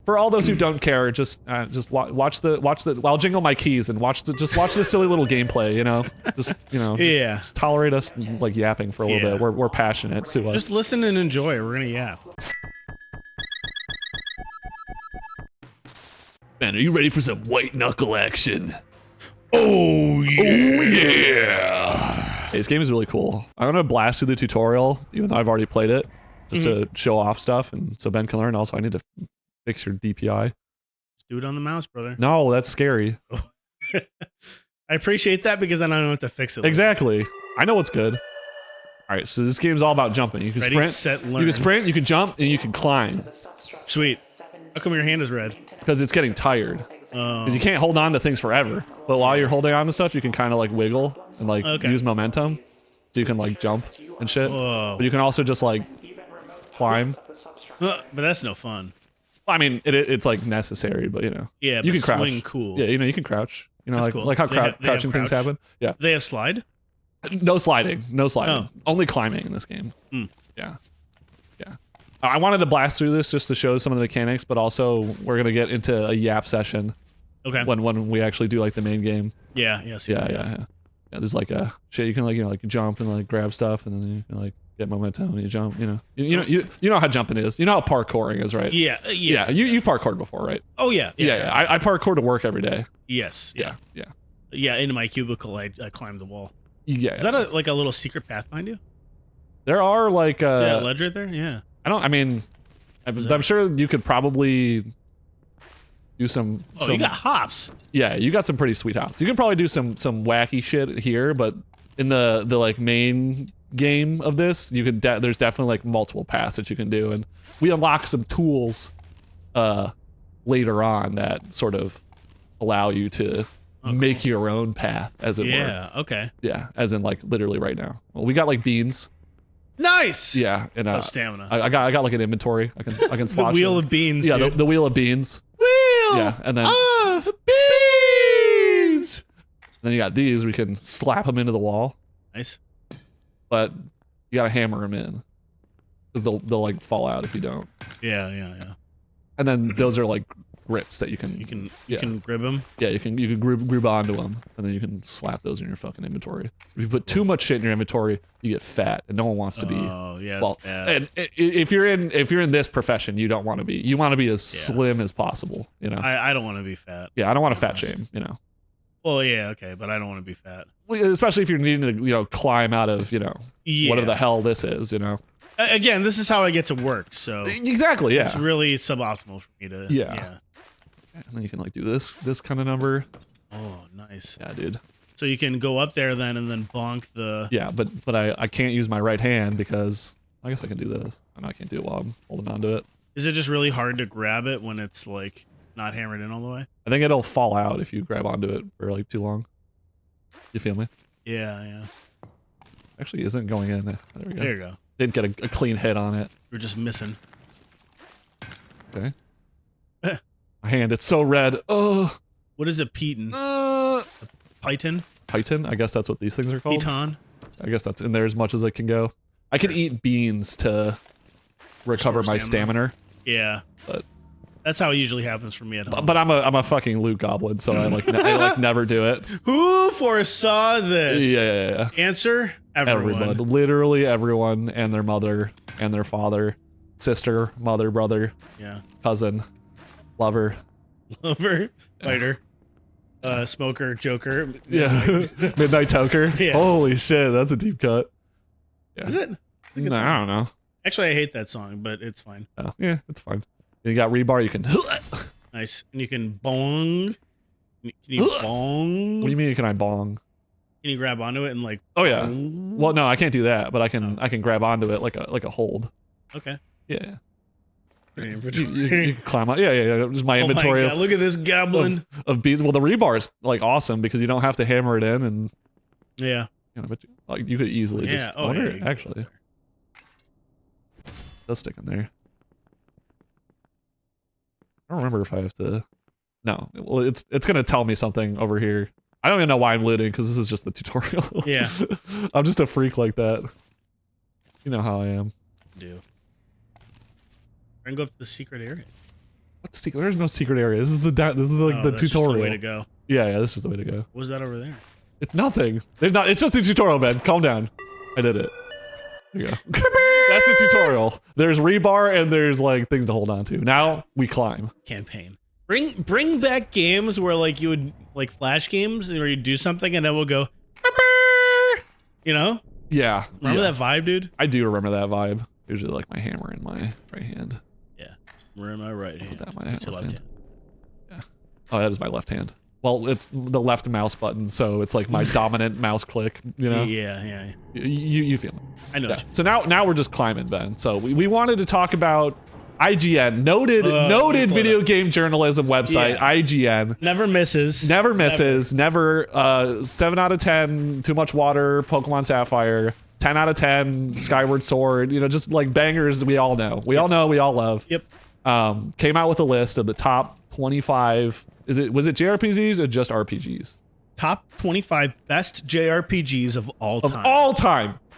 for all those who don't care, just watch the. I'll jingle my keys and watch the silly little gameplay. You know, just tolerate us like yapping for a little bit. We're passionate. Sue us. Just listen and enjoy. We're gonna yap. Man, are you ready for some white knuckle action? Oh yeah. Oh yeah. Hey, this game is really cool. I'm gonna blast through the tutorial, even though I've already played it, just to show off stuff, and so Ben can learn. Also, I need to fix your DPI. Just do it on the mouse, brother. No, that's scary. I appreciate that because then I don't know what to fix it. Exactly. I know what's good. All right, so this game's all about jumping. You can sprint, set, learn. you can sprint, you can jump, and you can climb. Sweet. How come your hand is red? Because it's getting tired. Because you can't hold on to things forever. But while you're holding on to stuff, you can kind of like wiggle and like use momentum. So you can like jump and shit. Whoa. But you can also just like climb. But that's no fun. I mean, it's like necessary, but you know. Yeah, you can crouch. Swing cool. Yeah, you know, you can crouch. You know, that's like cool. how crouching things happen. Yeah. They have slide? No sliding. No sliding. Oh. Only climbing in this game. Yeah. Yeah. I wanted to blast through this just to show some of the mechanics, but also we're gonna get into a yap session. Okay. When we actually do like the main game. Yeah. Yeah. There's like a shit you can like like jump and like grab stuff and then you can like get momentum and you jump. You know how jumping is. You know how parkouring is, right? Yeah. You parkoured before, right? Oh yeah. I parkour to work every day. Yes. Yeah. Yeah. In my cubicle, I climbed the wall. Yeah. Is that like a little secret path behind you? There are like Is that ledge right there? Yeah. I'm sure you could probably do some. You got hops. Yeah, you got some pretty sweet hops. You can probably do some wacky shit here, but in the like main game of this, you could there's definitely like multiple paths that you can do, and we unlock some tools later on that sort of allow you to make your own path, as it were. Yeah. Okay. Yeah, as in like literally right now. Well, we got like beans. Nice. Yeah, and stamina. I got like an inventory. I can slosh the wheel them. of beans. Yeah, dude. the wheel of beans. Wheel. Yeah, and then of beans. Then you got these. We can slap them into the wall. Nice. But you gotta hammer them in because they'll like fall out if you don't. Yeah. And then those are like grips that you can grip them. Yeah, you can grip onto them, and then you can slap those in your fucking inventory. If you put too much shit in your inventory, you get fat, and no one wants to be. Oh yeah, well, that's bad. and if you're in this profession, you don't want to be. You want to be as slim as possible. You know. I don't want to be fat. Yeah, I don't want to fat shame. You know. Well, yeah, okay, but I don't want to be fat. Especially if you're needing to, climb out of, whatever the hell this is, Again, this is how I get to work, so exactly, yeah. It's really suboptimal for me to. Yeah. And then you can like do this kind of number. Oh, nice. Yeah, dude. So you can go up there then and then bonk the. Yeah, but I can't use my right hand because I guess I can do this. And I can't do it while I'm holding onto it. Is it just really hard to grab it when it's like not hammered in all the way? I think it'll fall out if you grab onto it for like too long. You feel me? Yeah. Actually, isn't going in. There we go. There you go. Didn't get a clean hit on it. We're just missing. Okay. My hand, it's so red. Oh. What is it, Peton? Python? Python? I guess that's what these things are called. Piton? I guess that's in there as much as I can go. I can eat beans to recover my stamina. Yeah. But that's how it usually happens for me at home. But I'm a fucking loot goblin, so I never do it. Who foresaw this? Yeah. Answer: everyone. Literally everyone, and their mother, and their father, sister, mother, brother, cousin, lover, fighter, smoker, joker, midnight toker. Yeah. Holy shit, that's a deep cut. Yeah. Is it? I don't know. Actually, I hate that song, but it's fine. Oh, yeah, it's fine. You got rebar, you can. Nice, and you can bong. Can you bong? What do you mean? Can I bong? Can you grab onto it and like? Oh yeah. Bong? Well, no, I can't do that, but I can grab onto it like a hold. Okay. Yeah. You can climb out. Yeah. Just my inventory. Oh my God, look at this goblin of beads. Well, the rebar is like awesome because you don't have to hammer it in, and but like you could easily just. Oh, actually. Does stick in there. I don't remember if I have to. No, well, it's gonna tell me something over here. I don't even know why I'm looting because this is just the tutorial. Yeah, I'm just a freak like that. You know how I am. I do. We're gonna go up to the secret area. What's the secret? There's no secret area. This is the like the that's just tutorial. the way to go. Yeah, this is the way to go. What was that over there? It's nothing. There's not. It's just a tutorial, man. Calm down. I did it. There you go. That's the tutorial. There's rebar and there's like things to hold on to. Now we climb. Campaign. Bring back games where like you would like flash games where you do something and then we'll go. You know? Yeah. Remember that vibe, dude? I do remember that vibe. Usually like my hammer in my right hand. Yeah. We're in my right hand. That my It's your left hand. Yeah. Oh, that is my left hand. Well, it's the left mouse button, so it's like my dominant mouse click. You know? Yeah. You feel it. I know. Yeah. So now we're just climbing, Ben. So we wanted to talk about IGN, noted video game journalism website, IGN. Never misses. Never misses. Never 7 out of 10, Too Much Water, Pokemon Sapphire, 10 out of 10, Skyward Sword, you know, just like bangers we all know. We all know, we all love. Yep. Came out with a list of the top 25. Was it JRPGs or just RPGs? Top 25 best JRPGs of all time.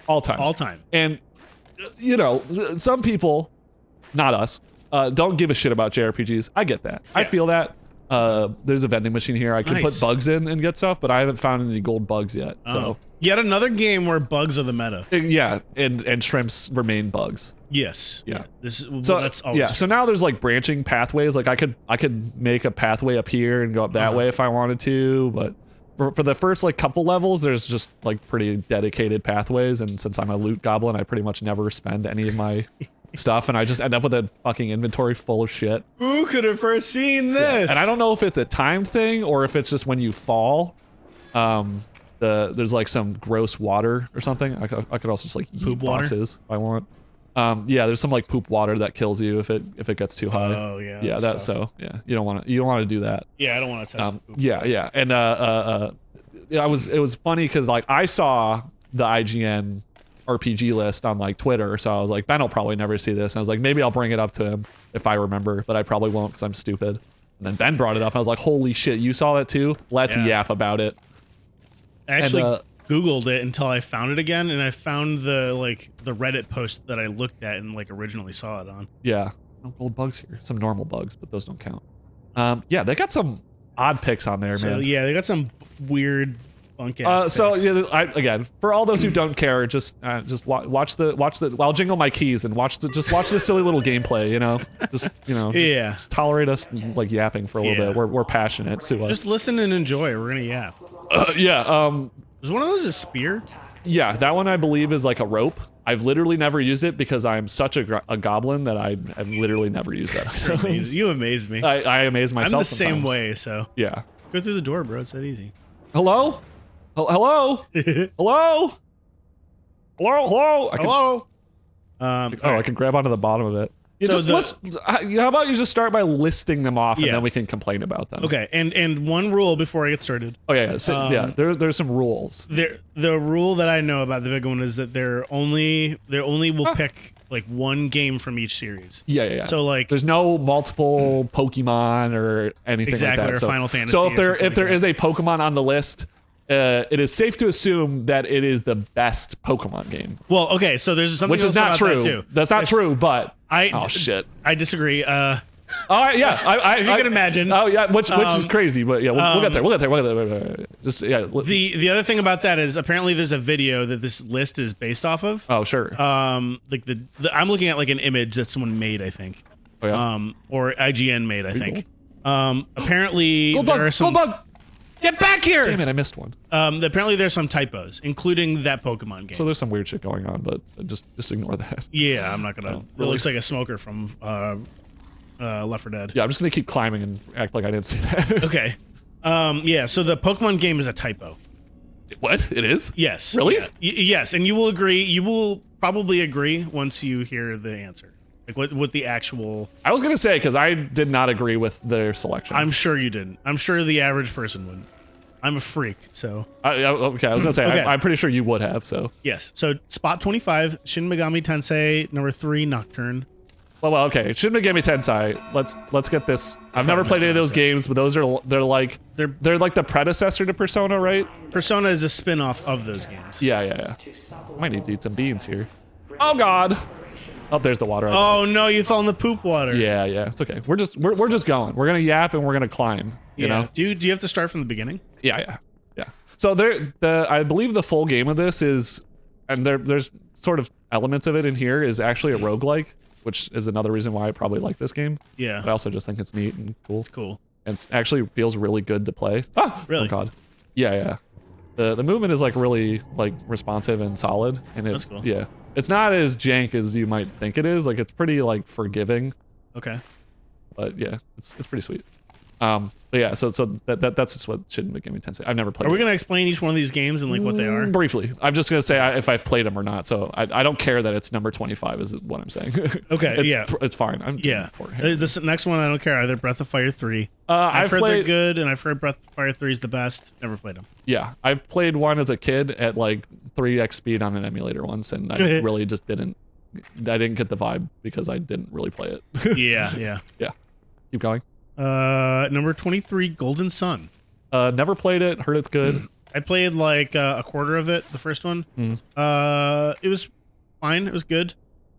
All time. And you know, some people, not us, don't give a shit about JRPGs. I get that. Yeah. I feel that. There's a vending machine here. I can put bugs in and get stuff, but I haven't found any gold bugs yet. So yet another game where bugs are the meta. Yeah, and shrimps remain bugs. Yes. Yeah. That's always true. So now there's like branching pathways. Like I could make a pathway up here and go up that way if I wanted to, but for the first like couple levels, there's just like pretty dedicated pathways. And since I'm a loot goblin, I pretty much never spend any of my stuff, and I just end up with a fucking inventory full of shit. Who could have foreseen this? Yeah. And I don't know if it's a timed thing or if it's just when you fall. There's like some gross water or something. I could also just like eat boxes if I want. Yeah, there's some like poop water that kills you if it gets too high. Oh yeah. Yeah, that's so yeah. You don't want to do that. Yeah, I don't want to touch. Yeah. And it was funny because like I saw the IGN RPG list on like Twitter, so I was like, Ben will probably never see this, and I was like, maybe I'll bring it up to him if I remember, but I probably won't because I'm stupid. And then Ben brought it up, and I was like, holy shit, you saw that too? Let's yap about it. I actually Googled it until I found it again, and I found the Reddit post that I looked at and like originally saw it on. Yeah, no gold bugs here. Some normal bugs, but those don't count. Yeah, they got some odd picks on there, man. Yeah, they got some weird so yeah, again, for all those who don't care, just watch the I'll jingle my keys and watch the silly little gameplay, you know, just tolerate us like yapping for a little bit. We're passionate, so just listen and enjoy. We're gonna yap. Is one of those a spear? Yeah, that one I believe is like a rope. I've literally never used it because I'm such a goblin that I've literally never used that. You amaze me. I amaze myself. I'm the sometimes. same way, so yeah. Go through the door, bro. It's that easy. Hello? Hello? Hello? Hello? Hello? I can grab onto the bottom of it. How about you just start by listing them off, and then we can complain about them. Okay, and one rule before I get started. Oh yeah. So, there's some rules. The rule that I know about the big one is that they only will pick like one game from each series. Yeah. So like, there's no multiple Pokemon or anything like that. Or Final Fantasy. So if there is a Pokemon on the list, it is safe to assume that it is the best Pokemon game. Well, okay, so there's something which is not true. That too. That's not true, but shit. I disagree. All right, yeah, if you can imagine. Oh yeah, which is crazy, but yeah, we'll get there. We'll get there. Just yeah. The other thing about that is apparently there's a video that this list is based off of. Oh sure. Like I'm looking at like an image that someone made, I think. Oh yeah. Or IGN made, I think. Cool. Apparently there are some. Gold bug. Get back here! Damn it, I missed one. Apparently there's some typos, including that Pokemon game. So there's some weird shit going on, but just ignore that. Yeah, I'm not gonna. It looks like a smoker from Left 4 Dead. Yeah, I'm just gonna keep climbing and act like I didn't see that. Okay. Yeah. So the Pokemon game is a typo. What? It is? Yes. Really? Yeah. Yes, and you will agree. You will probably agree once you hear the answer. Like what the actual. I was gonna say because I did not agree with their selection. I'm sure you didn't. I'm sure the average person wouldn't. I'm a freak, so. Okay, I was gonna say I'm pretty sure you would have. So. Yes. So spot 25, Shin Megami Tensei number 3, Nocturne. Well, okay. Shin Megami Tensei. Let's get this. I've never played any of those games, but they're like the predecessor to Persona, right? Persona is a spin-off of those games. Yeah. Might need to eat some beans here. Oh God. Oh, there's the water. Oh no, you fell in the poop water. Yeah, it's okay. We're just going. We're gonna yap and we're gonna climb. You know? Do you have to start from the beginning? Yeah. So I believe the full game of this is, and there's sort of elements of it in here, is actually a roguelike, which is another reason why I probably like this game. Yeah. But I also just think it's neat and cool. It's cool. And it actually feels really good to play. Ah, really? Oh god. Yeah. The movement is like really like responsive and solid, and That's cool. Yeah, it's not as jank as you might think it is. Like it's pretty like forgiving. Okay. But yeah, it's pretty sweet. But yeah, so that's just what Shin Megami Tensei. I've never played. Are we gonna explain each one of these games and like what they are? Briefly. I'm just gonna say if I've played them or not. So I don't care that it's number 25 is what I'm saying. Okay. It's fine. This next one I don't care either. Breath of Fire 3. I've heard they're good, and I've heard Breath of Fire 3 is the best. Never played them. Yeah, I played one as a kid at like 3x speed on an emulator once, and I really just didn't. I didn't get the vibe because I didn't really play it. Yeah. Keep going. Number 23, Golden Sun. Never played it. Heard it's good. I played like a quarter of it, the first one. It was fine. It was good.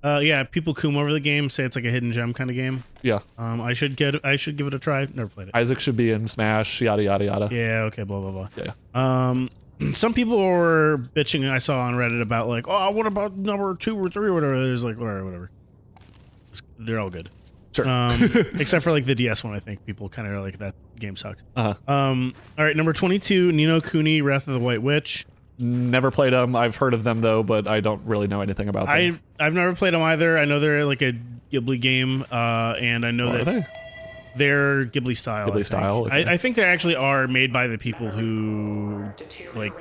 Yeah, people coom over the game, say it's like a hidden gem kind of game. Yeah. I should give it a try. Never played it. Isaac should be in Smash. Yada yada yada. Yeah. Okay. Blah blah blah. Yeah. Some people were bitching. I saw on Reddit about like, oh, what about number 2 or 3 or whatever. There's like whatever. They're all good. Sure. Except for like the DS one, I think people kind of are like that game sucks. Uh-huh. All right, number 22, Ni no Kuni, Wrath of the White Witch. Never played them. I've heard of them though, but I don't really know anything about them. I've never played them either. I know they're like a Ghibli game, and I know they're Ghibli style. Ghibli style. Okay. I think they actually are made by the people who like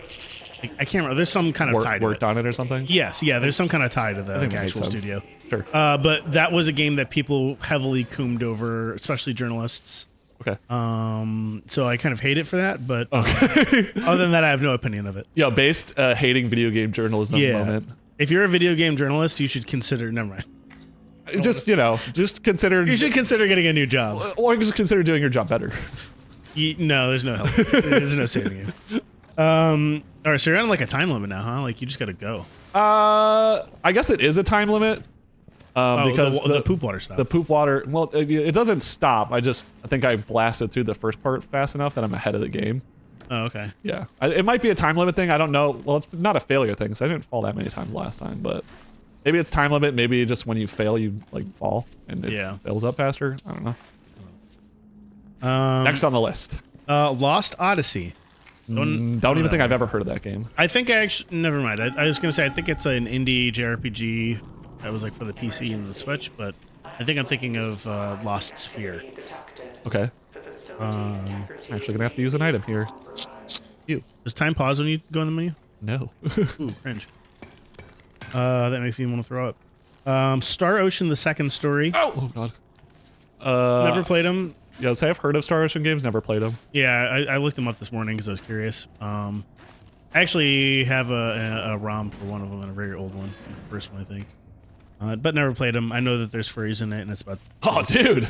I can't remember. There's some kind of tie to worked on it or something. Yes, yeah. There's some kind of tie to the actual studio. Sure. But that was a game that people heavily coomed over, especially journalists. Okay. So I kind of hate it for that, but other than that, I have no opinion of it. Yeah, based hating video game journalism moment. If you're a video game journalist, you should consider. Never mind. Just consider. You should consider getting a new job, or just consider doing your job better. No, there's no help. There's no saving you. All right, so you're on like a time limit now, huh? Like you just gotta go. I guess it is a time limit. Because the poop water stops. The poop water, well, it doesn't stop. I think I blasted through the first part fast enough that I'm ahead of the game. Oh, okay. Yeah, it might be a time limit thing. I don't know. Well, it's not a failure thing, so I didn't fall that many times last time. But maybe it's time limit. Maybe just when you fail, you like fall and it fills up faster. I don't know. Next on the list, Lost Odyssey. Don't even think I've ever heard of that game. I think never mind. I was gonna say I think it's an indie JRPG. That was like for the PC and the Switch, but I think I'm thinking of Lost Sphere. Okay. I'm actually gonna have to use an item here. Does time pause when you go in the menu? No. Ooh, cringe. That makes me want to throw up. Star Ocean: The Second Story. Oh god. Never played them. Yeah, I've heard of Star Ocean games. Never played them. Yeah, I looked them up this morning because I was curious. I actually have a ROM for one of them and a very old one, the first one I think. But never played them. I know that there's furries in it, and it's about. Oh, dude.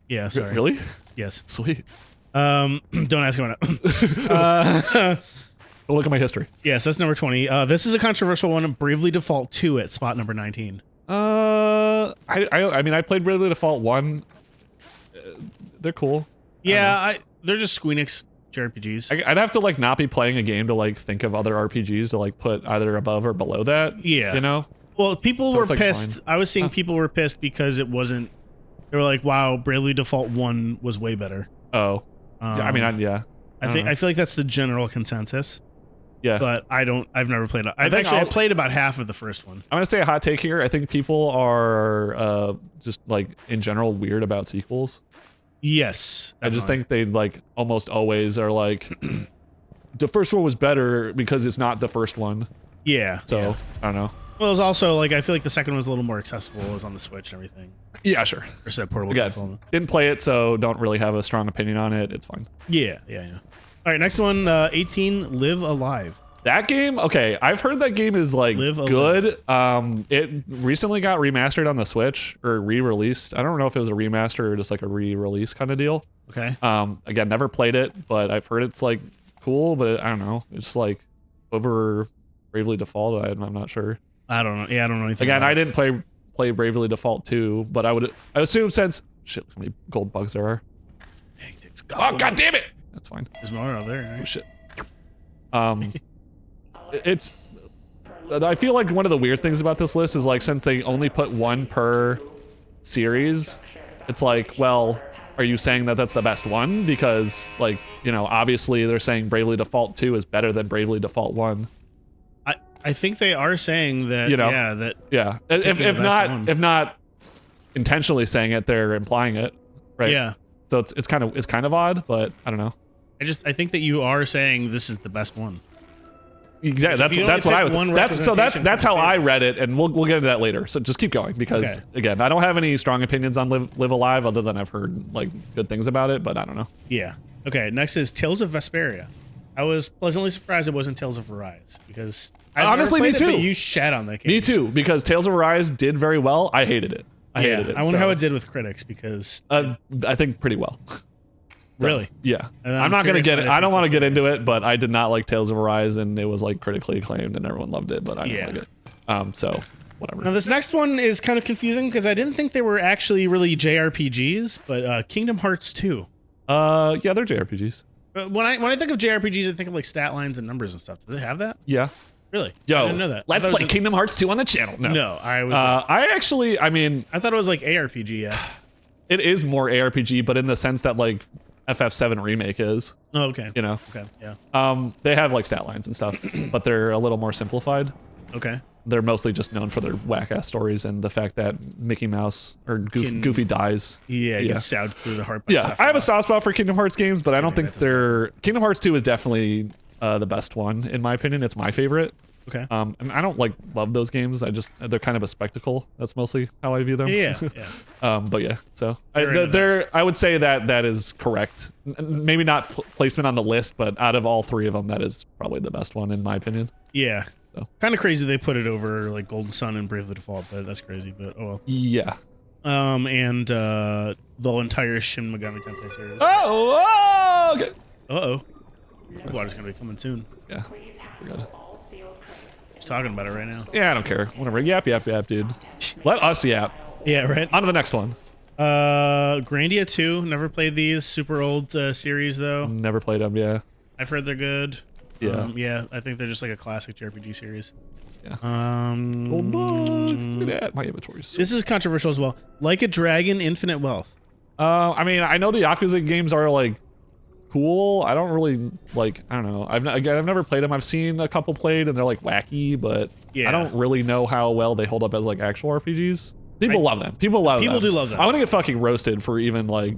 Yeah, sorry. Really? Yes. Sweet. Don't ask about it. Look at my history. Yes, that's number 20. This is a controversial one. Bravely Default 2 at spot number 19. I mean, I played Bravely Default 1. They're cool. Yeah, they're just Squeenix JRPGs. I'd have to like not be playing a game to like think of other RPGs to like put either above or below that. Yeah. You know? Well, people were like pissed. I was seeing people were pissed because it wasn't. They were like, "Wow, Bravely Default 1 was way better." Oh, yeah. I mean, I feel like that's the general consensus. Yeah, but I've never played it. I played about half of the first one. I'm gonna say a hot take here. I think people are just like in general weird about sequels. Yes, definitely. I just think they like almost always are like the first one was better because it's not the first one. Yeah. So I don't know. Well, it was also like I feel like the second one was a little more accessible. It was on the Switch and everything. Yeah, sure. Or set portable console. Didn't play it, so don't really have a strong opinion on it. It's fine. Yeah. All right, next one, 18, Live Alive. That game, okay, I've heard that game is like good. It recently got remastered on the Switch or re-released. I don't know if it was a remaster or just like a re-release kind of deal. Okay. Again, never played it, but I've heard it's like cool, but I don't know. It's like over Bravely Default. I'm not sure. I don't know. Yeah, I don't know anything. Again, about I didn't play Bravely Default 2, but I assume since shit, how many gold bugs there are. Oh god damn it! That's fine. There's more out there. Right? Oh shit. It's. I feel like one of the weird things about this list is like since they only put one per series, it's like, well, are you saying that that's the best one? Because like, you know, obviously they're saying Bravely Default 2 is better than Bravely Default 1. I think they are saying that. You know, yeah. If not intentionally saying it, they're implying it, right? Yeah. So it's kind of odd, but I don't know. I think that you are saying this is the best one. Exactly. That's what I would. That's how I read it, and we'll get into that later. So just keep going because again, I don't have any strong opinions on Live Alive other than I've heard like good things about it, but I don't know. Yeah. Okay. Next is Tales of Vesperia. I was pleasantly surprised it wasn't Tales of Arise because honestly, me too. You shat on that game. Me too, because Tales of Arise did very well. I hated it. I hated it. I wonder how it did with critics because I think pretty well. Really? Yeah. I'm not gonna get it. I don't want to get into it, but I did not like Tales of Arise, and it was like critically acclaimed, and everyone loved it, but I didn't like it. So whatever. Now this next one is kind of confusing because I didn't think they were actually really JRPGs, but Kingdom Hearts 2. Yeah, they're JRPGs. When I think of JRPGs, I think of like stat lines and numbers and stuff. Do they have that? Yeah. Really? Yo, I didn't know that. Let's play Kingdom Hearts 2 on the channel. No, I was. I mean, I thought it was like ARPG-esque. It is more ARPG, but in the sense that like FF7 Remake is. Oh, okay. You know. Okay. Yeah. They have like stat lines and stuff, but they're a little more simplified. Okay. They're mostly just known for their whack-ass stories and the fact that Mickey Mouse or Goofy dies. Yeah, gets stabbed through the heart. Yeah, I have a soft spot for Kingdom Hearts games, but I don't think they're... Kingdom Hearts 2 is definitely the best one, in my opinion. It's my favorite. Okay. And I don't like love those games. They're kind of a spectacle. That's mostly how I view them. Yeah. But yeah, so I would say that is correct. Maybe not placement on the list, but out of all three of them, that is probably the best one in my opinion. Yeah. So. Kind of crazy they put it over like Golden Sun and Bravely Default, but that's crazy. But oh well. Yeah. And the entire Shin Megami Tensei series. Oh, okay. Uh-oh. Water's gonna be coming soon. Yeah. We're good. He's talking about it right now. Yeah, I don't care. Whatever. Yap, dude. Let us yap. Yeah, right. On to the next one. Grandia 2. Never played these. Super old series though. Never played them. Yeah. I've heard they're good. Yeah. Yeah. I think they're just like a classic JRPG series. Yeah. Oh my! Look at that. My inventory. This is controversial as well. Like a Dragon, Infinite Wealth. I mean, I know the Yakuza games are like cool. I don't really like. I don't know. I've never played them. I've seen a couple played, and they're like wacky, but I don't really know how well they hold up as like actual RPGs. People love them. People do love them. I'm gonna get fucking roasted for even like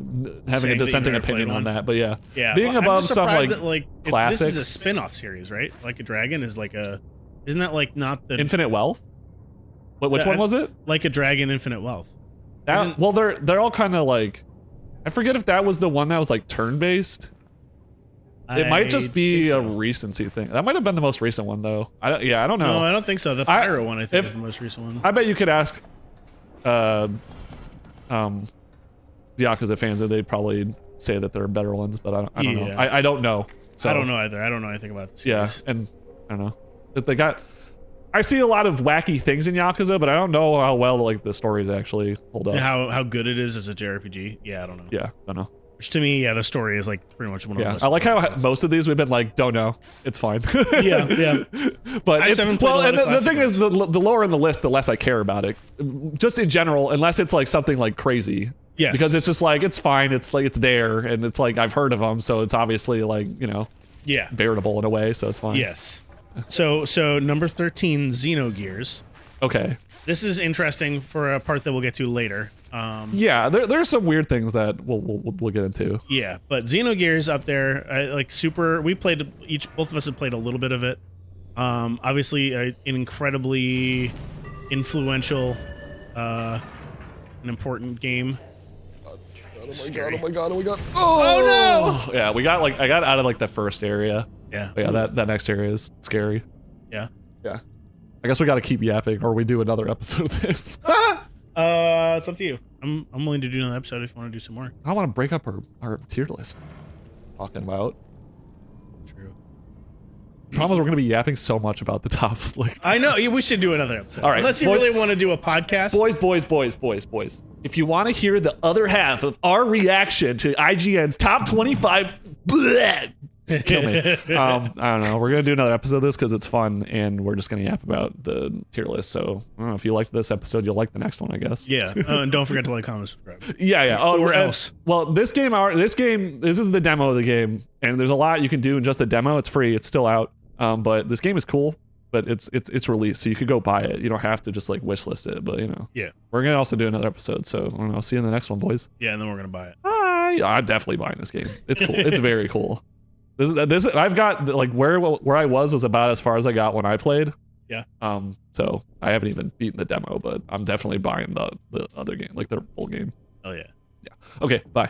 having a dissenting opinion on that. But yeah. Being above some like classics. This is a spin-off series, right? Like a Dragon is like a. Isn't that like not the Infinite Wealth? Which one was it? Like a Dragon, Infinite Wealth. Well, they're all kind of like. I forget if that was the one that was like turn-based. It might just be a recency thing. That might have been the most recent one though. I don't know. No, I don't think so. The Pyro one, I think, is the most recent one. I bet you could ask the Yakuza fans, and they'd probably say that there are better ones, but I don't know. I don't know. So, I don't know either. I don't know anything about this. Yeah, and I don't know. I see a lot of wacky things in Yakuza, but I don't know how well like the stories actually hold up. How good it is as a JRPG. Yeah, I don't know. Yeah, I don't know. Which to me, the story is like pretty much one of the most. I like how most of these we've been like, don't know. It's fine. yeah. But it's well, and the thing is, the lower in the list, the less I care about it. Just in general, unless it's like something like crazy. Yes. Because it's just like it's fine. It's like it's there, and it's like I've heard of them, so it's obviously like veritable in a way, so it's fine. Yes. So number 13, Xenogears. Okay. This is interesting for a part that we'll get to later. Yeah, there's some weird things that we'll get into. Yeah, but Xenogears up there, like super. We played both of us have played a little bit of it. Obviously, an incredibly influential, an important game. Oh my god! Oh no! Yeah, I got out of like the first area. Yeah. But yeah, that next area is scary. Yeah. Yeah. I guess we got to keep yapping, or we do another episode of this. It's up to you. I'm willing to do another episode if you want to do some more. I want to break up our tier list. Talking about. True. problem is we're gonna be yapping so much about the tops. Like, I know. We should do another episode. All right, Unless you boys- really want to do a podcast. boys. If you want to hear the other half of our reaction to IGN's top 25, bleh, kill me. I don't know. We're gonna do another episode of this because it's fun, and we're just gonna yap about the tier list. So I don't know if you liked this episode, you'll like the next one, I guess. Yeah. And don't forget to like, comment, subscribe. Yeah. Oh, Or else. Well, this is the demo of the game, and there's a lot you can do in just the demo. It's free. It's still out. But this game is cool. But it's released, so you could go buy it. You don't have to just like wishlist it. But Yeah. we're gonna also do another episode. So I don't know. See you in the next one, boys. Yeah, and then we're gonna buy it. I'm definitely buying this game. It's cool. It's very cool. This I've got like where I was about as far as I got when I played. Yeah. So I haven't even beaten the demo, but I'm definitely buying the other game, like the full game. Oh yeah. Okay. Bye.